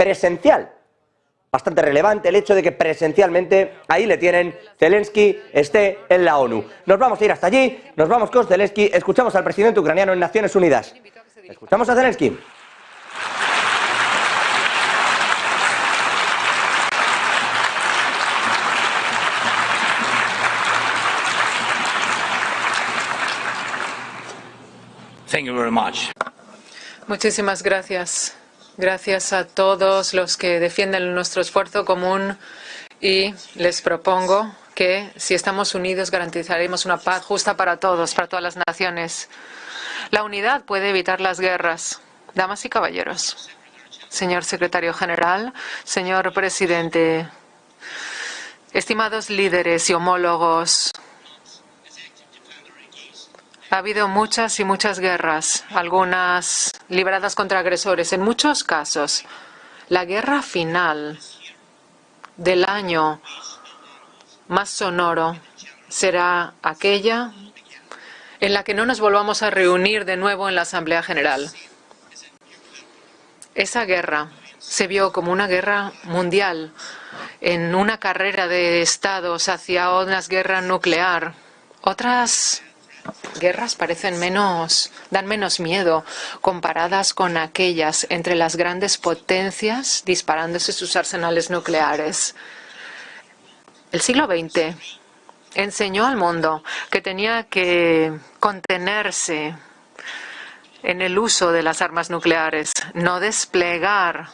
presencial. Bastante relevante el hecho de que presencialmente ahí le tienen, Zelensky esté en la ONU. Nos vamos a ir hasta allí, nos vamos con Zelensky, escuchamos al presidente ucraniano en Naciones Unidas. Escuchamos a Zelensky. Thank you very much. Muchísimas gracias. Gracias a todos los que defienden nuestro esfuerzo común y les propongo que si estamos unidos garantizaremos una paz justa para todos, para todas las naciones. La unidad puede evitar las guerras. Damas y caballeros, señor secretario general, señor presidente, estimados líderes y homólogos, ha habido muchas y muchas guerras, algunas libradas contra agresores. En muchos casos, la guerra final del año más sonoro será aquella en la que no nos volvamos a reunir de nuevo en la Asamblea General. Esa guerra se vio como una guerra mundial, en una carrera de estados hacia una guerra nuclear. Otras guerras dan menos miedo comparadas con aquellas entre las grandes potencias disparándose sus arsenales nucleares. El siglo XX enseñó al mundo que tenía que contenerse en el uso de las armas nucleares, no desplegar,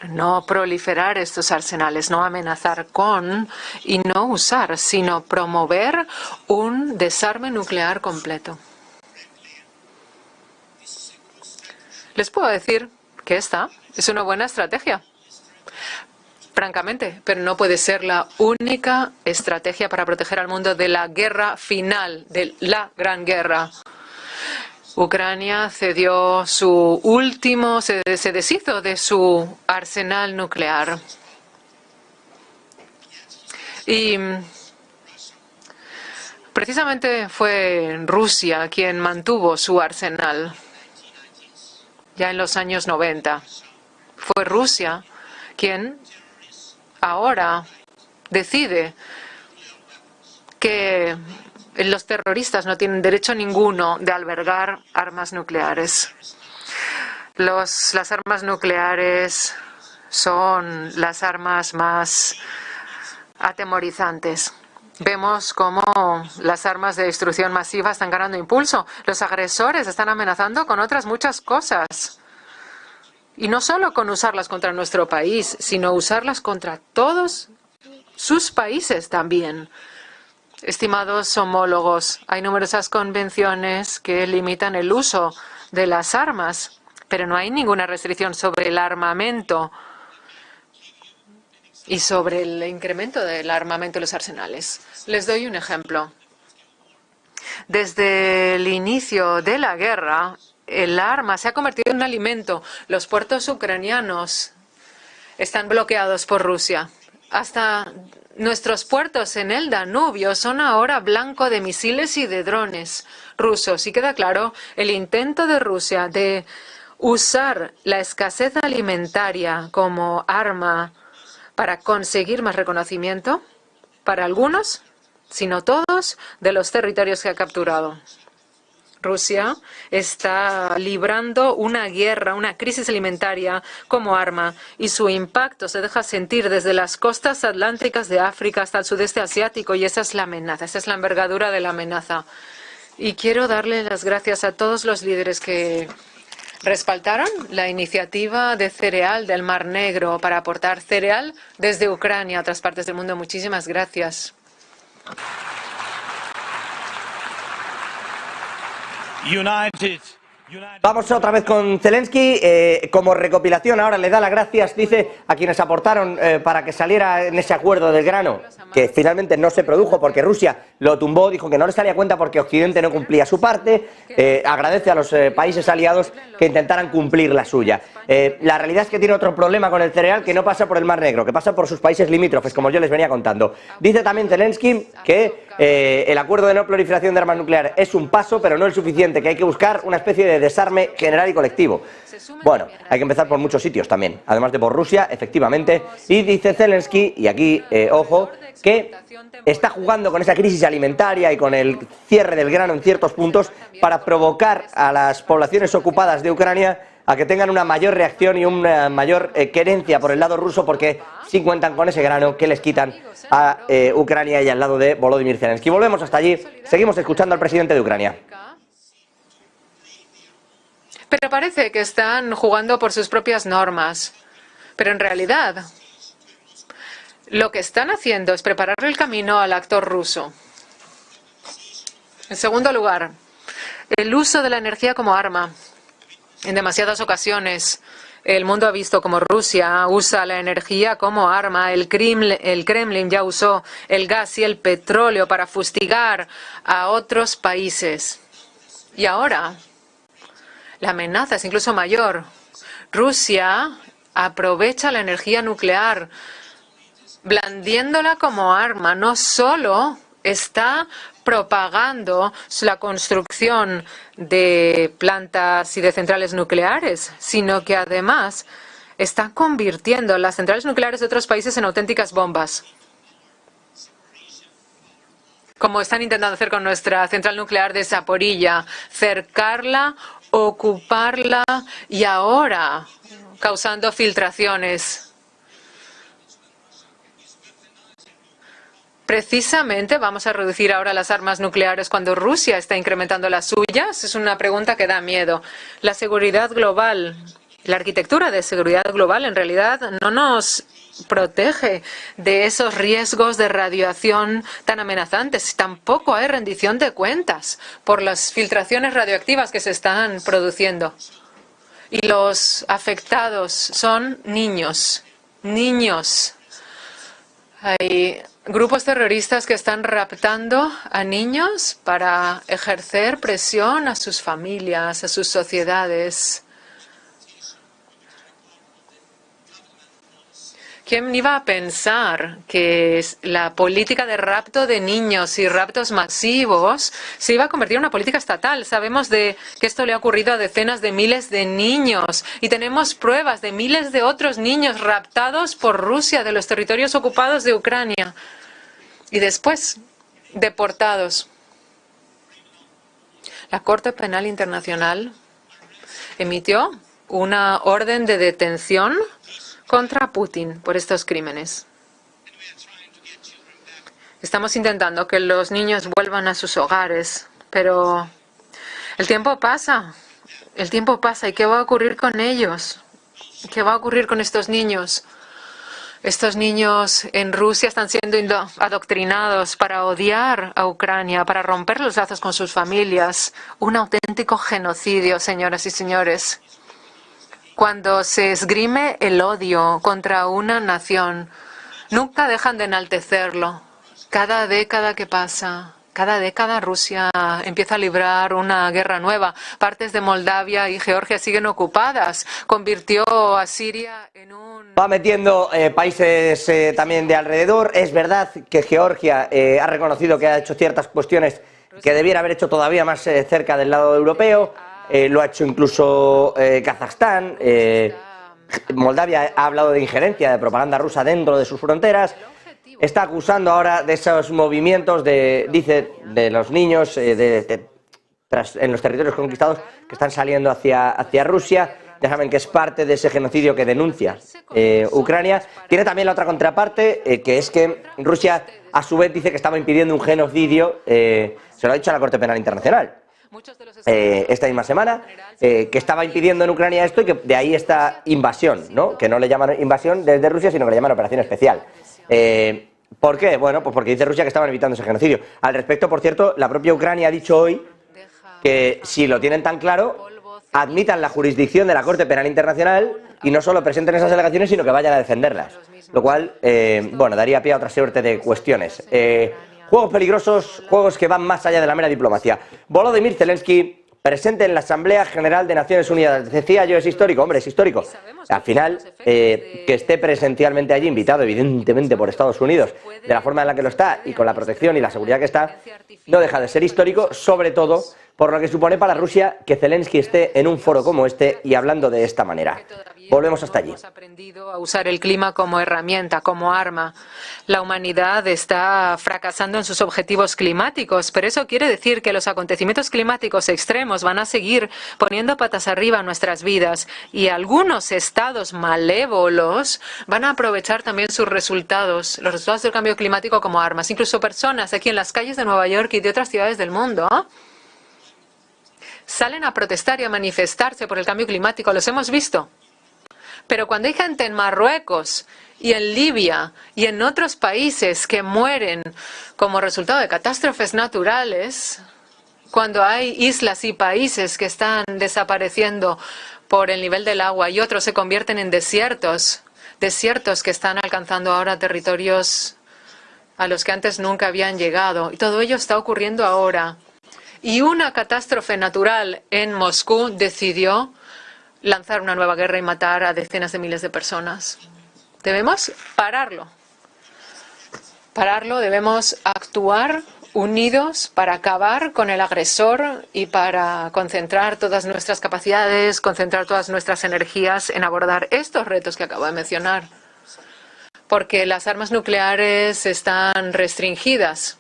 no proliferar estos arsenales, no amenazar con y no usar, sino promover un desarme nuclear completo. Les puedo decir que esta es una buena estrategia, francamente, pero no puede ser la única estrategia para proteger al mundo de la guerra final, de la gran guerra. Ucrania cedió se deshizo de su arsenal nuclear. Y precisamente fue Rusia quien mantuvo su arsenal ya en los años 90. Fue Rusia quien ahora decide que los terroristas no tienen derecho ninguno de albergar armas nucleares. Las armas nucleares son las armas más atemorizantes. Vemos cómo las armas de destrucción masiva están ganando impulso. Los agresores están amenazando con otras muchas cosas. Y no solo con usarlas contra nuestro país, sino usarlas contra todos sus países también. Estimados homólogos, hay numerosas convenciones que limitan el uso de las armas, pero no hay ninguna restricción sobre el armamento y sobre el incremento del armamento de los arsenales. Les doy un ejemplo. Desde el inicio de la guerra, el arma se ha convertido en un alimento. Los puertos ucranianos están bloqueados por Rusia. Hasta nuestros puertos en el Danubio son ahora blanco de misiles y de drones rusos. Y queda claro, el intento de Rusia de usar la escasez alimentaria como arma para conseguir más reconocimiento para algunos, si no todos, de los territorios que ha capturado. Rusia está librando una guerra, una crisis alimentaria como arma, y su impacto se deja sentir desde las costas atlánticas de África hasta el sudeste asiático, y esa es la amenaza, esa es la envergadura de la amenaza. Y quiero darle las gracias a todos los líderes que respaldaron la iniciativa de cereal del Mar Negro para aportar cereal desde Ucrania a otras partes del mundo. Muchísimas gracias. Vamos otra vez con Zelensky. Como recopilación, ahora le da las gracias, dice, a quienes aportaron para que saliera en ese acuerdo del grano, que finalmente no se produjo porque Rusia lo tumbó, dijo que no le salía cuenta porque Occidente no cumplía su parte. Agradece a los países aliados que intentaran cumplir la suya. La realidad es que tiene otro problema con el cereal que no pasa por el Mar Negro, que pasa por sus países limítrofes, como yo les venía contando. Dice también Zelensky que el acuerdo de no proliferación de armas nucleares es un paso, pero no el suficiente, que hay que buscar una especie de de desarme general y colectivo. Bueno, hay que empezar por muchos sitios también, además de por Rusia, efectivamente, y dice Zelensky, y aquí, ojo, que está jugando con esa crisis alimentaria y con el cierre del grano en ciertos puntos para provocar a las poblaciones ocupadas de Ucrania a que tengan una mayor reacción y una mayor querencia por el lado ruso, porque sí cuentan con ese grano que les quitan a Ucrania y al lado de Volodymyr Zelensky. Volvemos hasta allí, seguimos escuchando al presidente de Ucrania. Pero parece que están jugando por sus propias normas. Pero en realidad, lo que están haciendo es preparar el camino al actor ruso. En segundo lugar, el uso de la energía como arma. En demasiadas ocasiones, el mundo ha visto como Rusia usa la energía como arma. El Kremlin ya usó el gas y el petróleo para fustigar a otros países. Y ahora la amenaza es incluso mayor. Rusia aprovecha la energía nuclear, blandiéndola como arma. No solo está propagando la construcción de plantas y de centrales nucleares, sino que además está convirtiendo las centrales nucleares de otros países en auténticas bombas. Como están intentando hacer con nuestra central nuclear de Zaporilla, cercarla, ocuparla y ahora causando filtraciones. Precisamente vamos a reducir ahora las armas nucleares cuando Rusia está incrementando las suyas. Es una pregunta que da miedo. La seguridad global, la arquitectura de seguridad global en realidad no nos protege de esos riesgos de radiación tan amenazantes. Tampoco hay rendición de cuentas por las filtraciones radioactivas que se están produciendo. Y los afectados son niños. Niños. Hay grupos terroristas que están raptando a niños para ejercer presión a sus familias, a sus sociedades. ¿Quién iba a pensar que la política de rapto de niños y raptos masivos se iba a convertir en una política estatal? Sabemos de que esto le ha ocurrido a decenas de miles de niños y tenemos pruebas de miles de otros niños raptados por Rusia de los territorios ocupados de Ucrania y después deportados. La Corte Penal Internacional emitió una orden de detención contra Putin por estos crímenes. Estamos intentando que los niños vuelvan a sus hogares, pero el tiempo pasa. El tiempo pasa. ¿Y qué va a ocurrir con ellos? ¿Qué va a ocurrir con estos niños? Estos niños en Rusia están siendo adoctrinados para odiar a Ucrania, para romper los lazos con sus familias. Un auténtico genocidio, señoras y señores. Cuando se esgrime el odio contra una nación, nunca dejan de enaltecerlo. Cada década que pasa, cada década Rusia empieza a librar una guerra nueva. Partes de Moldavia y Georgia siguen ocupadas. Convirtió a Siria en un... Va metiendo países también de alrededor. Es verdad que Georgia ha reconocido que ha hecho ciertas cuestiones que debiera haber hecho todavía más cerca del lado europeo. Lo ha hecho incluso Kazajstán. Moldavia ha hablado de injerencia, de propaganda rusa dentro de sus fronteras. Está acusando ahora de esos movimientos, dice, de los niños en los territorios conquistados que están saliendo hacia Rusia. Ya saben que es parte de ese genocidio que denuncia Ucrania. Tiene también la otra contraparte, que es que Rusia a su vez dice que estaba impidiendo un genocidio. Se lo ha dicho a la Corte Penal Internacional esta misma semana, que estaba impidiendo en Ucrania esto y que de ahí esta invasión, ¿no? Que no le llaman invasión desde Rusia, sino que le llaman operación especial. ¿Por qué? Bueno, pues porque dice Rusia que estaban evitando ese genocidio. Al respecto, por cierto, la propia Ucrania ha dicho hoy que si lo tienen tan claro, admitan la jurisdicción de la Corte Penal Internacional y no solo presenten esas alegaciones, sino que vayan a defenderlas. Lo cual, bueno, daría pie a otra suerte de cuestiones. Juegos peligrosos, juegos que van más allá de la mera diplomacia. Volodymyr Zelensky, presente en la Asamblea General de Naciones Unidas. Decía yo, es histórico, hombre, es histórico. Al final, que esté presencialmente allí, invitado evidentemente por Estados Unidos, de la forma en la que lo está y con la protección y la seguridad que está, no deja de ser histórico, sobre todo por lo que supone para Rusia que Zelensky esté en un foro como este y hablando de esta manera. Volvemos hasta allí. Hemos aprendido a usar el clima como herramienta, como arma. La humanidad está fracasando en sus objetivos climáticos, pero eso quiere decir que los acontecimientos climáticos extremos van a seguir poniendo patas arriba nuestras vidas y algunos estados malévolos van a aprovechar también sus resultados, los resultados del cambio climático como armas. Incluso personas aquí en las calles de Nueva York y de otras ciudades del mundo salen a protestar y a manifestarse por el cambio climático. Los hemos visto. Pero cuando hay gente en Marruecos y en Libia y en otros países que mueren como resultado de catástrofes naturales, cuando hay islas y países que están desapareciendo por el nivel del agua y otros se convierten en desiertos que están alcanzando ahora territorios a los que antes nunca habían llegado. Y todo ello está ocurriendo ahora. Y una catástrofe natural en Moscú decidió lanzar una nueva guerra y matar a decenas de miles de personas. Debemos pararlo. Debemos actuar unidos para acabar con el agresor y para concentrar todas nuestras capacidades, concentrar todas nuestras energías en abordar estos retos que acabo de mencionar. Porque las armas nucleares están restringidas.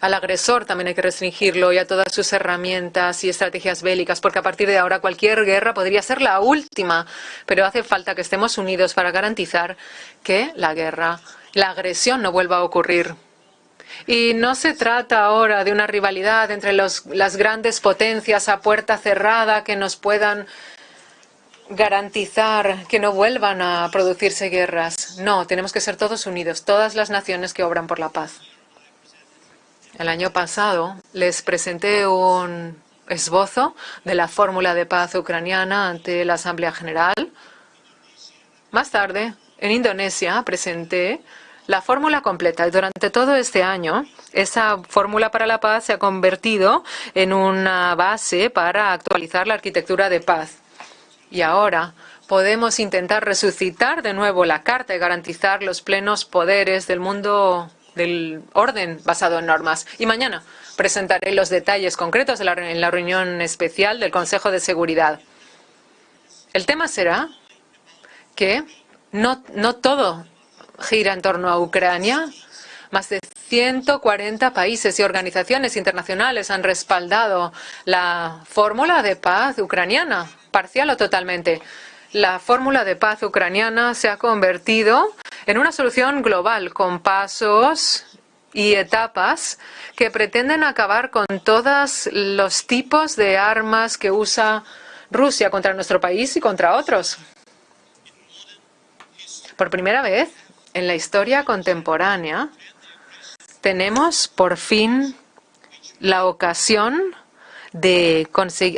Al agresor también hay que restringirlo y a todas sus herramientas y estrategias bélicas, porque a partir de ahora cualquier guerra podría ser la última, pero hace falta que estemos unidos para garantizar que la agresión no vuelva a ocurrir. Y no se trata ahora de una rivalidad entre las grandes potencias a puerta cerrada que nos puedan garantizar que no vuelvan a producirse guerras. No, tenemos que ser todos unidos, todas las naciones que obran por la paz. El año pasado les presenté un esbozo de la fórmula de paz ucraniana ante la Asamblea General. Más tarde, en Indonesia, presenté la fórmula completa. Y durante todo este año, esa fórmula para la paz se ha convertido en una base para actualizar la arquitectura de paz. Y ahora podemos intentar resucitar de nuevo la Carta y garantizar los plenos poderes del mundo del orden basado en normas. Y mañana presentaré los detalles concretos en la reunión especial del Consejo de Seguridad. El tema será que no todo gira en torno a Ucrania. Más de 140 países y organizaciones internacionales han respaldado la fórmula de paz ucraniana, parcial o totalmente. La fórmula de paz ucraniana se ha convertido en una solución global con pasos y etapas que pretenden acabar con todos los tipos de armas que usa Rusia contra nuestro país y contra otros. Por primera vez en la historia contemporánea tenemos por fin la ocasión de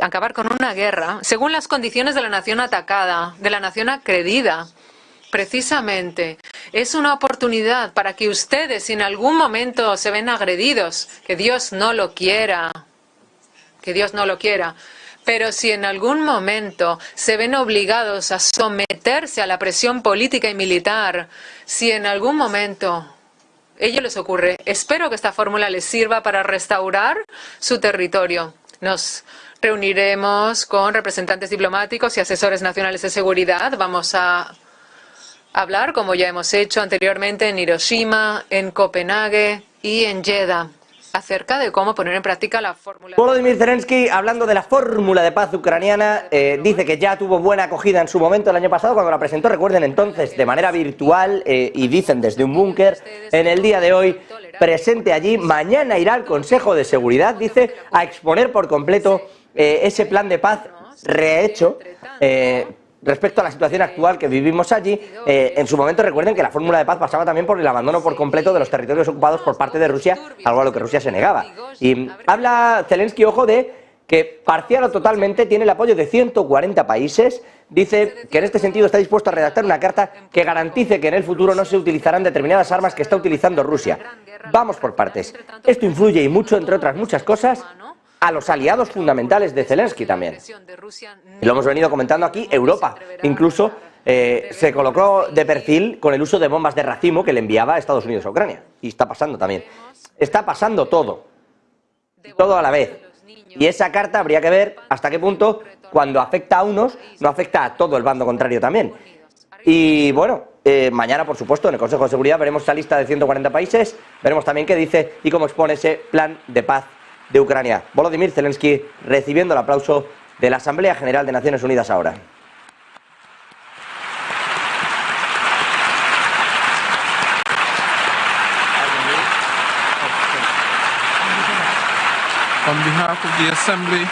acabar con una guerra según las condiciones de la nación atacada, de la nación agredida. Precisamente, es una oportunidad para que ustedes, si en algún momento se ven agredidos, que Dios no lo quiera, pero si en algún momento se ven obligados a someterse a la presión política y militar, si en algún momento ello les ocurre, espero que esta fórmula les sirva para restaurar su territorio. Nos reuniremos con representantes diplomáticos y asesores nacionales de seguridad. Vamos a hablar, como ya hemos hecho anteriormente, en Hiroshima, en Copenhague y en Jeddah, acerca de cómo poner en práctica la fórmula. Volodymyr Zelensky, hablando de la fórmula de paz ucraniana, dice que ya tuvo buena acogida en su momento el año pasado cuando la presentó, recuerden entonces, de manera virtual y dicen desde un búnker. En el día de hoy, presente allí, mañana irá al Consejo de Seguridad, dice, a exponer por completo ese plan de paz rehecho respecto a la situación actual que vivimos allí. En su momento recuerden que la fórmula de paz pasaba también por el abandono por completo de los territorios ocupados por parte de Rusia, algo a lo que Rusia se negaba. Y habla Zelensky, ojo, de que parcial o totalmente tiene el apoyo de 140 países. Dice que en este sentido está dispuesto a redactar una carta que garantice que en el futuro no se utilizarán determinadas armas que está utilizando Rusia. Vamos por partes. Esto influye y mucho, entre otras muchas cosas, a los aliados fundamentales de Zelensky también. Y lo hemos venido comentando aquí, Europa incluso se colocó de perfil con el uso de bombas de racimo que le enviaba a Estados Unidos a Ucrania. Y está pasando también. Está pasando todo. todo a la vez. Y esa carta habría que ver hasta qué punto, cuando afecta a unos, no afecta a todo el bando contrario también. Y bueno, mañana, por supuesto, en el Consejo de Seguridad veremos esa lista de 140 países, veremos también qué dice y cómo expone ese plan de paz de Ucrania. Volodymyr Zelensky recibiendo el aplauso de la Asamblea General de Naciones Unidas ahora. On behalf of the Assembly